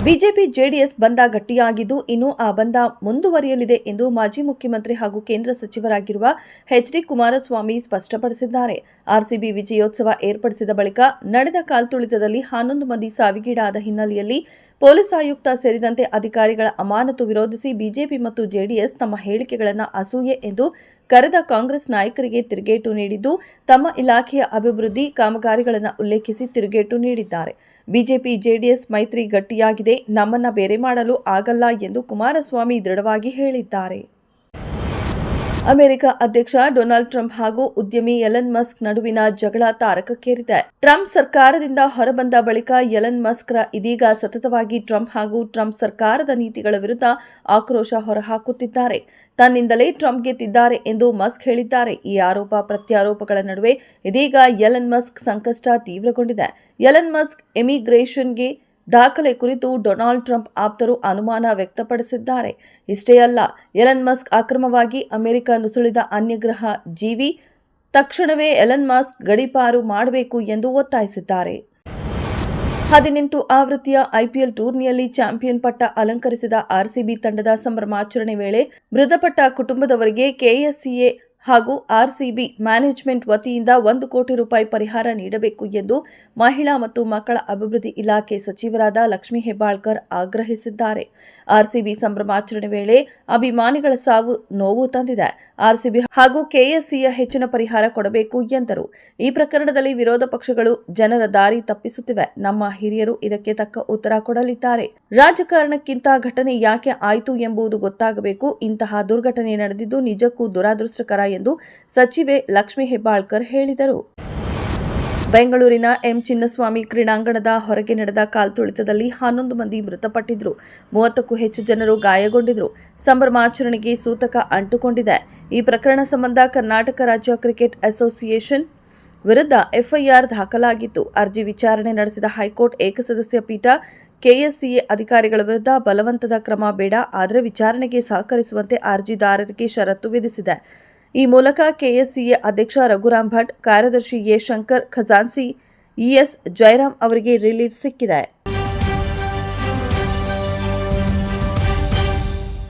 BJP JDS ಬಂಧ ಗಟ್ಟಿಯಾಗಿದ್ದು ಇನ್ನು ಆ ಬಂಧ ಮುಂದುವರಿಯಲಿದೆ ಎಂದು ಮಾಜಿ ಮುಖ್ಯಮಂತ್ರಿ ಹಾಗೂ ಕೇಂದ್ರ ಸಚಿವರಾಗಿರುವ ಎಚ್.ಡಿ. ಕುಮಾರಸ್ವಾಮಿ ಸ್ಪಷ್ಟಪಡಿಸಿದ್ದಾರೆ. ಆರ್ಸಿಬಿ ವಿಜಯೋತ್ಸವ ಏರ್ಪಡಿಸಿದ ಬಳಿಕ ನಡೆದ ಕಾಲ್ತುಳಿತದಲ್ಲಿ 11 ಮಂದಿ ಸಾವಿಗೀಡಾದ ಹಿನ್ನೆಲೆಯಲ್ಲಿ ಪೊಲೀಸ್ ಆಯುಕ್ತ ಸೇರಿದಂತೆ ಅಧಿಕಾರಿಗಳ ಅಮಾನತು ವಿರೋಧಿಸಿ ಬಿಜೆಪಿ ಮತ್ತು ಜೆಡಿಎಸ್ ತಮ್ಮ ಹೇಳಿಕೆಗಳನ್ನು ಅಸೂಯೆ ಎಂದು ಕರೆದ ಕಾಂಗ್ರೆಸ್ ನಾಯಕರಿಗೆ ತಿರುಗೇಟು ನೀಡಿದ್ದು, ತಮ್ಮ ಇಲಾಖೆಯ ಅಭಿವೃದ್ಧಿ ಕಾಮಗಾರಿಗಳನ್ನು ಉಲ್ಲೇಖಿಸಿ ತಿರುಗೇಟು ನೀಡಿದ್ದಾರೆ. ಬಿಜೆಪಿ ಜೆಡಿಎಸ್ ಮೈತ್ರಿ ಗಟ್ಟಿಯಾಗಿದೆ, ನಮ್ಮನ್ನ ಬೇರೆ ಮಾಡಲು ಆಗಲ್ಲ ಎಂದು ಕುಮಾರಸ್ವಾಮಿ ದೃಢವಾಗಿ ಹೇಳಿದ್ದಾರೆ. ಅಮೆರಿಕ ಅಧ್ಯಕ್ಷ ಡೊನಾಲ್ಡ್ ಟ್ರಂಪ್ ಹಾಗೂ ಉದ್ಯಮಿ ಎಲನ್ ಮಸ್ಕ್ ನಡುವಿನ ಜಗಳ ತಾರಕಕ್ಕೇರಿದೆ. ಟ್ರಂಪ್ ಸರ್ಕಾರದಿಂದ ಹೊರಬಂದ ಬಳಿಕ ಎಲನ್ ಮಸ್ಕ್ ಇದೀಗ ಸತತವಾಗಿ ಟ್ರಂಪ್ ಹಾಗೂ ಟ್ರಂಪ್ ಸರ್ಕಾರದ ನೀತಿಗಳ ವಿರುದ್ಧ ಆಕ್ರೋಶ ಹೊರಹಾಕುತ್ತಿದ್ದಾರೆ. ತನ್ನಿಂದಲೇ ಟ್ರಂಪ್ ಗೆದ್ದಿದ್ದಾರೆ ಎಂದು ಮಸ್ಕ್ ಹೇಳಿದ್ದಾರೆ. ಈ ಆರೋಪ ಪ್ರತ್ಯಾರೋಪಗಳ ನಡುವೆ ಇದೀಗ ಎಲನ್ ಮಸ್ಕ್ ಸಂಕಷ್ಟ ತೀವ್ರಗೊಂಡಿದೆ. ಎಲನ್ ಮಸ್ಕ್ ಇಮಿಗ್ರೇಷನ್ಗೆ ದಾಖಲೆ ಕುರಿತು ಡೊನಾಲ್ಡ್ ಟ್ರಂಪ್ ಆಪ್ತರು ಅನುಮಾನ ವ್ಯಕ್ತಪಡಿಸಿದ್ದಾರೆ. ಇಷ್ಟೇ ಅಲ್ಲ, ಎಲನ್ ಮಸ್ಕ್ ಅಕ್ರಮವಾಗಿ ಅಮೆರಿಕ ನುಸುಳಿದ ಅನ್ಯಗ್ರಹ ಜೀವಿ, ತಕ್ಷಣವೇ ಎಲನ್ ಮಸ್ಕ್ ಗಡೀಪಾರು ಮಾಡಬೇಕು ಎಂದು ಒತ್ತಾಯಿಸಿದ್ದಾರೆ. 18 ಆವೃತ್ತಿಯ ಐಪಿಎಲ್ ಟೂರ್ನಿಯಲ್ಲಿ ಚಾಂಪಿಯನ್ ಪಟ್ಟ ಅಲಂಕರಿಸಿದ ಆರ್ಸಿಬಿ ತಂಡದ ಸಂಭ್ರಮಾಚರಣೆ ವೇಳೆ ಮೃತಪಟ್ಟ ಕುಟುಂಬದವರಿಗೆ ಕೆಎಸ್ಸಿಎ ಹಾಗೂ ಆರ್ಸಿಬಿ ಮ್ಯಾನೇಜ್ಮೆಂಟ್ ವತಿಯಿಂದ 1 ಕೋಟಿ ರೂಪಾಯಿ ಪರಿಹಾರ ನೀಡಬೇಕು ಎಂದು ಮಹಿಳಾ ಮತ್ತು ಮಕ್ಕಳ ಅಭಿವೃದ್ಧಿ ಇಲಾಖೆ ಸಚಿವರಾದ ಲಕ್ಷ್ಮೀ ಹೆಬ್ಬಾಳ್ಕರ್ ಆಗ್ರಹಿಸಿದ್ದಾರೆ. ಆರ್ಸಿಬಿ ಸಂಭ್ರಮಾಚರಣೆ ವೇಳೆ ಅಭಿಮಾನಿಗಳ ಸಾವು ನೋವು ತಂದಿದೆ. ಆರ್ಸಿಬಿ ಹಾಗೂ ಕೆಎಸ್ಸಿಯ ಹೆಚ್ಚಿನ ಪರಿಹಾರ ಕೊಡಬೇಕು ಎಂದರು. ಈ ಪ್ರಕರಣದಲ್ಲಿ ವಿರೋಧ ಪಕ್ಷಗಳು ಜನರ ದಾರಿ ತಪ್ಪಿಸುತ್ತಿವೆ. ನಮ್ಮ ಹಿರಿಯರು ಇದಕ್ಕೆ ತಕ್ಕ ಉತ್ತರ ಕೊಡಲಿದ್ದಾರೆ. ರಾಜಕಾರಣಕ್ಕಿಂತ ಘಟನೆ ಯಾಕೆ ಆಯಿತು ಎಂಬುದು ಗೊತ್ತಾಗಬೇಕು. ಇಂತಹ ದುರ್ಘಟನೆ ನಡೆದಿದ್ದು ನಿಜಕ್ಕೂ ದುರಾದೃಷ್ಟಕರ ಎಂದು ಸಚಿವೆ ಲಕ್ಷ್ಮೀ ಹೆಬ್ಬಾಳ್ಕರ್ ಹೇಳಿದರು. ಬೆಂಗಳೂರಿನ ಎಂ ಚಿನ್ನಸ್ವಾಮಿ ಕ್ರೀಡಾಂಗಣದ ಹೊರಗೆ ನಡೆದ ಕಾಲ್ತುಳಿತದಲ್ಲಿ 11 ಮಂದಿ ಮೃತಪಟ್ಟಿದ್ರು, 30ಕ್ಕೂ ಹೆಚ್ಚು ಜನರು ಗಾಯಗೊಂಡಿದ್ರು. ಸಂಭ್ರಮಾಚರಣೆಗೆ ಸೂತಕ ಅಂಟುಕೊಂಡಿದೆ. ಈ ಪ್ರಕರಣ ಸಂಬಂಧ ಕರ್ನಾಟಕ ರಾಜ್ಯ ಕ್ರಿಕೆಟ್ ಅಸೋಸಿಯೇಷನ್ ವಿರುದ್ಧ ಎಫ್ಐಆರ್ ದಾಖಲಾಗಿತ್ತು. ಅರ್ಜಿ ವಿಚಾರಣೆ ನಡೆಸಿದ ಹೈಕೋರ್ಟ್ ಏಕಸದಸ್ಯ ಪೀಠ ಕೆಎಸ್ಸಿಎ ಅಧಿಕಾರಿಗಳ ವಿರುದ್ಧ ಬಲವಂತದ ಕ್ರಮ ಬೇಡ, ಆದರೆ ವಿಚಾರಣೆಗೆ ಸಹಕರಿಸುವಂತೆ ಅರ್ಜಿದಾರರಿಗೆ ಷರತ್ತು ವಿಧಿಸಿದೆ. ಈ ಮೂಲಕ ಕೆಎಸ್ಸಿಎ ಅಧ್ಯಕ್ಷ ರಘುರಾಮ್ ಭಟ್, ಕಾರ್ಯದರ್ಶಿ ಎ ಶಂಕರ್, ಖಜಾನ್ಸಿ ಇಎಸ್ ಜಯರಾಮ್ ಅವರಿಗೆ ರಿಲೀಫ್ ಸಿಕ್ಕಿದೆ.